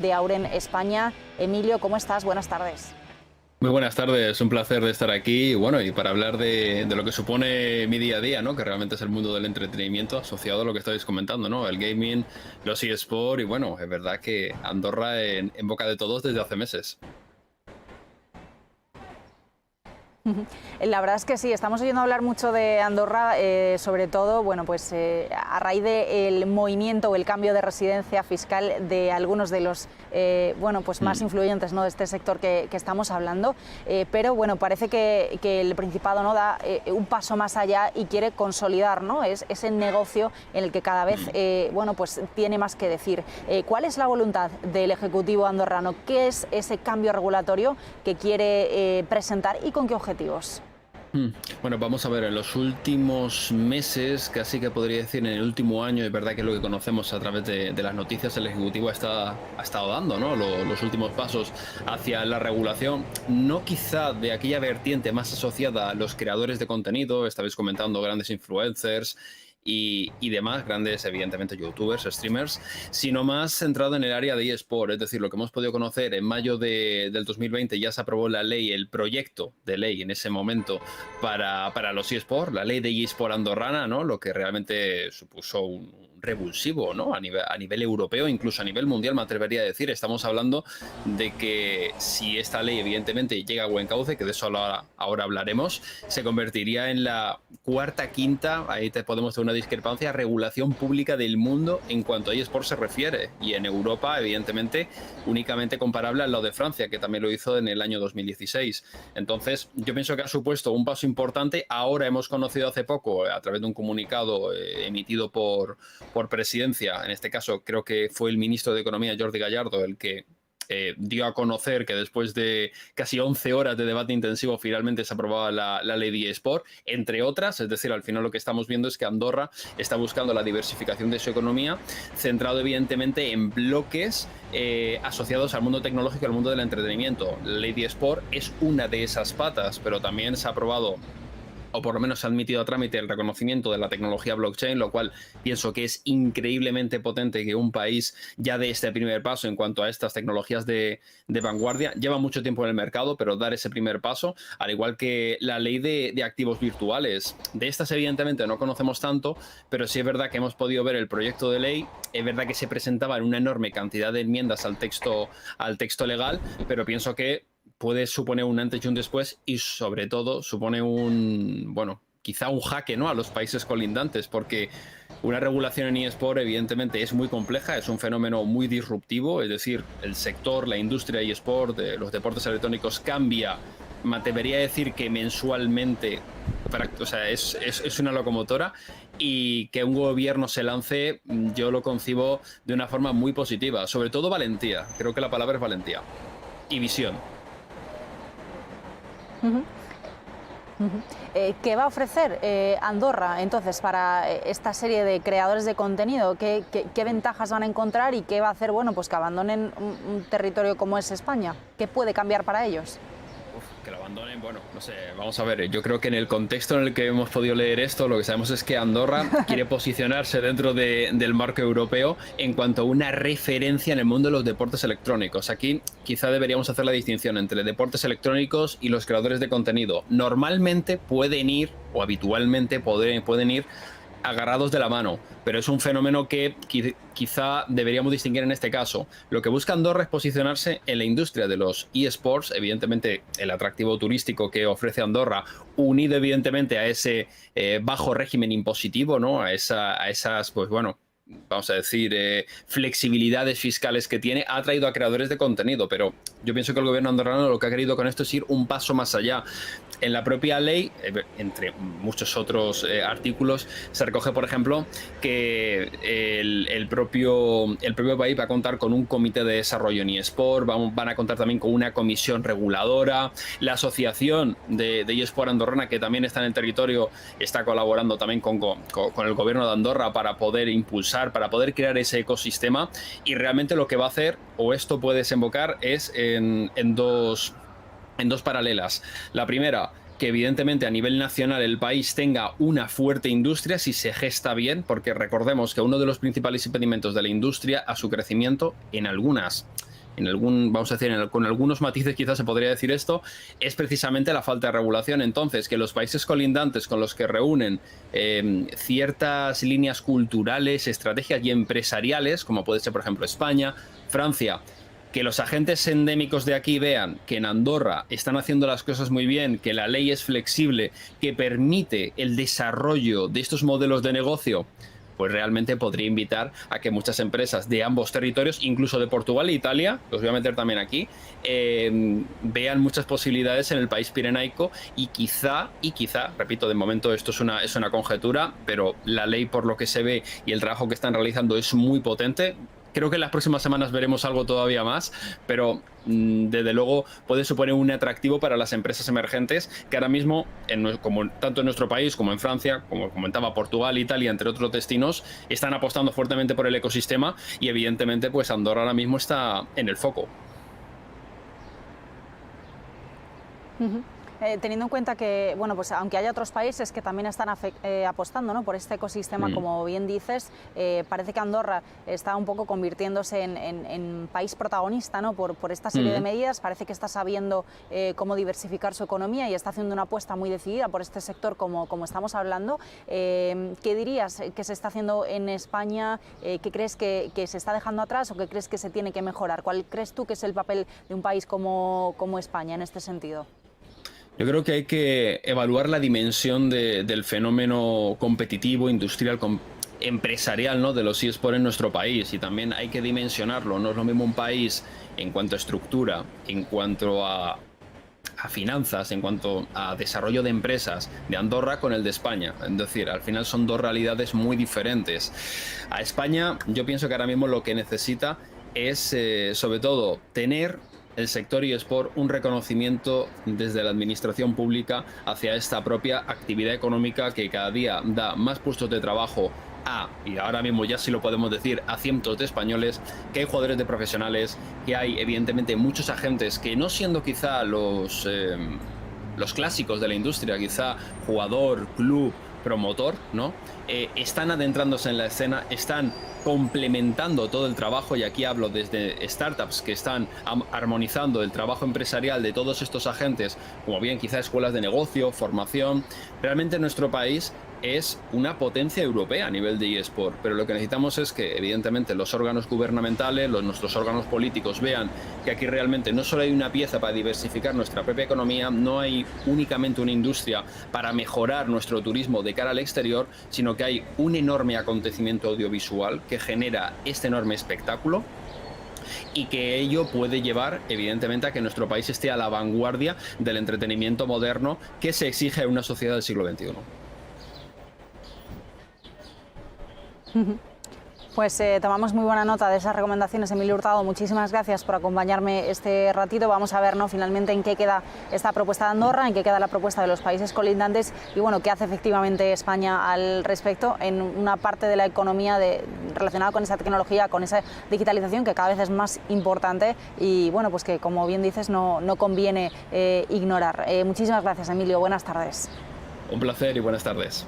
de Auren España. Emilio, ¿cómo estás? Buenas tardes. Muy buenas tardes, un placer de estar aquí. Bueno, y para hablar de lo que supone mi día a día, ¿no? Que realmente es el mundo del entretenimiento asociado a lo que estáis comentando, ¿no? El gaming, los eSports y bueno, es verdad que Andorra en boca de todos desde hace meses. La verdad es que sí, estamos oyendo hablar mucho de Andorra, sobre todo, bueno, pues a raíz del movimiento o el cambio de residencia fiscal de algunos de los, bueno, pues más influyentes, ¿no?, de este sector que estamos hablando, pero bueno, parece que el Principado, ¿no?, da un paso más allá y quiere consolidar, ¿no?, ese negocio en el que cada vez, bueno, pues tiene más que decir. ¿Cuál es la voluntad del Ejecutivo andorrano? ¿Qué es ese cambio regulatorio que quiere presentar y con qué objetivos? Bueno, vamos a ver, en los últimos meses, casi que podría decir en el último año, es verdad que lo que conocemos a través de las noticias, el Ejecutivo ha estado dando, ¿no?, los últimos pasos hacia la regulación, no quizá de aquella vertiente más asociada a los creadores de contenido, estabais comentando grandes influencers y demás, grandes, evidentemente, youtubers, streamers, sino más centrado en el área de eSport. Es decir, lo que hemos podido conocer en mayo del 2020 ya se aprobó la ley, el proyecto de ley en ese momento para los eSport, la ley de eSport andorrana, ¿no? Lo que realmente supuso un revulsivo, ¿no? A nivel europeo, incluso a nivel mundial, me atrevería a decir. Estamos hablando de que si esta ley evidentemente llega a buen cauce, que de eso ahora hablaremos, se convertiría en la cuarta, quinta, ahí te podemos tener una discrepancia, regulación pública del mundo en cuanto a eSport se refiere, y en Europa evidentemente únicamente comparable al lado de Francia, que también lo hizo en el año 2016. Entonces yo pienso que ha supuesto un paso importante. Ahora hemos conocido hace poco, a través de un comunicado emitido por presidencia, en este caso creo que fue el ministro de Economía, Jordi Gallardo, el que dio a conocer que después de casi 11 horas de debate intensivo finalmente se aprobaba la ley de eSport, entre otras. Es decir, al final lo que estamos viendo es que Andorra está buscando la diversificación de su economía, centrado evidentemente en bloques asociados al mundo tecnológico y al mundo del entretenimiento. La ley de eSport es una de esas patas, pero también se ha aprobado, o por lo menos se ha admitido a trámite, el reconocimiento de la tecnología blockchain, lo cual pienso que es increíblemente potente que un país ya dé este primer paso en cuanto a estas tecnologías de vanguardia. Lleva mucho tiempo en el mercado, pero dar ese primer paso, al igual que la ley de activos virtuales. De estas evidentemente no conocemos tanto, pero sí es verdad que hemos podido ver el proyecto de ley. Es verdad que se presentaba en una enorme cantidad de enmiendas al texto legal, pero pienso que puede suponer un antes y un después, y sobre todo supone bueno, quizá un jaque, ¿no?, a los países colindantes, porque una regulación en eSport evidentemente es muy compleja, es un fenómeno muy disruptivo. Es decir, el sector, la industria eSport, de los deportes electrónicos, cambia, me atrevería a decir que mensualmente. O sea, es una locomotora, y que un gobierno se lance, yo lo concibo de una forma muy positiva, sobre todo valentía. Creo que la palabra es valentía y visión. ¿Qué va a ofrecer Andorra entonces para esta serie de creadores de contenido? ¿Qué ventajas van a encontrar y qué va a hacer, bueno, pues que abandonen un territorio como es España? ¿Qué puede cambiar para ellos? Que lo abandonen, bueno, no sé, vamos a ver. Yo creo que en el contexto en el que hemos podido leer esto, lo que sabemos es que Andorra quiere posicionarse dentro del marco europeo en cuanto a una referencia en el mundo de los deportes electrónicos. Aquí quizá deberíamos hacer la distinción entre deportes electrónicos y los creadores de contenido. Normalmente pueden ir, o habitualmente pueden ir agarrados de la mano, pero es un fenómeno que quizá deberíamos distinguir en este caso. Lo que busca Andorra es posicionarse en la industria de los eSports, evidentemente el atractivo turístico que ofrece Andorra, unido evidentemente a ese bajo régimen impositivo, ¿no?, a esas, pues bueno, vamos a decir, flexibilidades fiscales que tiene, ha traído a creadores de contenido. Pero yo pienso que el gobierno andorrano lo que ha querido con esto es ir un paso más allá. En la propia ley, entre muchos otros artículos, se recoge, por ejemplo, que el propio país va a contar con un comité de desarrollo en eSport, van a contar también con una comisión reguladora. La asociación de eSport andorrana, que también está en el territorio, está colaborando también con el gobierno de Andorra para poder impulsar, para poder crear ese ecosistema. Y realmente lo que va a hacer, o esto puede desembocar, es en dos paralelas. La primera, que evidentemente a nivel nacional el país tenga una fuerte industria si se gesta bien, porque recordemos que uno de los principales impedimentos de la industria a su crecimiento en algunas vamos a decir, con algunos matices quizás se podría decir esto, es precisamente la falta de regulación. Entonces, que los países colindantes con los que reúnen ciertas líneas culturales, estrategias y empresariales, como puede ser, por ejemplo, España, Francia, que los agentes endémicos de aquí vean que en Andorra están haciendo las cosas muy bien, que la ley es flexible, que permite el desarrollo de estos modelos de negocio, pues realmente podría invitar a que muchas empresas de ambos territorios, incluso de Portugal e Italia, los voy a meter también aquí, vean muchas posibilidades en el país pirenaico y quizá, repito, de momento esto es una conjetura, pero la ley, por lo que se ve y el trabajo que están realizando, es muy potente. Creo que en las próximas semanas veremos algo todavía más, pero desde luego puede suponer un atractivo para las empresas emergentes que ahora mismo, tanto en nuestro país como en Francia, como comentaba, Portugal, Italia, entre otros destinos, están apostando fuertemente por el ecosistema y evidentemente pues Andorra ahora mismo está en el foco. Teniendo en cuenta que, bueno, pues aunque haya otros países que también están apostando, ¿no?, por este ecosistema, como bien dices, parece que Andorra está un poco convirtiéndose en país protagonista, ¿no?, por esta serie de medidas. Parece que está sabiendo cómo diversificar su economía y está haciendo una apuesta muy decidida por este sector, como estamos hablando. ¿Qué dirías que se está haciendo en España? ¿Qué crees que se está dejando atrás o qué crees que se tiene que mejorar? ¿Cuál crees tú que es el papel de un país como España en este sentido? Yo creo que hay que evaluar la dimensión del fenómeno competitivo, industrial, empresarial, ¿no?, de los eSports en nuestro país, y también hay que dimensionarlo. No es lo mismo un país en cuanto a estructura, en cuanto a finanzas, en cuanto a desarrollo de empresas de Andorra con el de España. Es decir, al final son dos realidades muy diferentes. A España, yo pienso que ahora mismo lo que necesita es, sobre todo, tener el sector eSport un reconocimiento desde la administración pública hacia esta propia actividad económica que cada día da más puestos de trabajo y ahora mismo ya sí lo podemos decir, a cientos de españoles, que hay jugadores de profesionales, que hay evidentemente muchos agentes que, no siendo quizá los clásicos de la industria, quizá jugador, club, promotor, ¿no?, están adentrándose en la escena, están complementando todo el trabajo, y aquí hablo desde startups que están armonizando el trabajo empresarial de todos estos agentes, como bien quizá escuelas de negocio, formación. Realmente nuestro país es una potencia europea a nivel de eSport, pero lo que necesitamos es que evidentemente los órganos gubernamentales, nuestros órganos políticos vean que aquí realmente no solo hay una pieza para diversificar nuestra propia economía, no hay únicamente una industria para mejorar nuestro turismo de cara al exterior, sino que hay un enorme acontecimiento audiovisual que genera este enorme espectáculo, y que ello puede llevar evidentemente a que nuestro país esté a la vanguardia del entretenimiento moderno que se exige en una sociedad del siglo XXI. Pues tomamos muy buena nota de esas recomendaciones, Emilio Hurtado. Muchísimas gracias por acompañarme este ratito. Vamos a ver, ¿no?, finalmente en qué queda esta propuesta de Andorra, en qué queda la propuesta de los países colindantes y, bueno, qué hace efectivamente España al respecto en una parte de la economía relacionada con esa tecnología, con esa digitalización que cada vez es más importante y, bueno, pues que, como bien dices, no conviene ignorar. Muchísimas gracias, Emilio. Buenas tardes. Un placer y buenas tardes.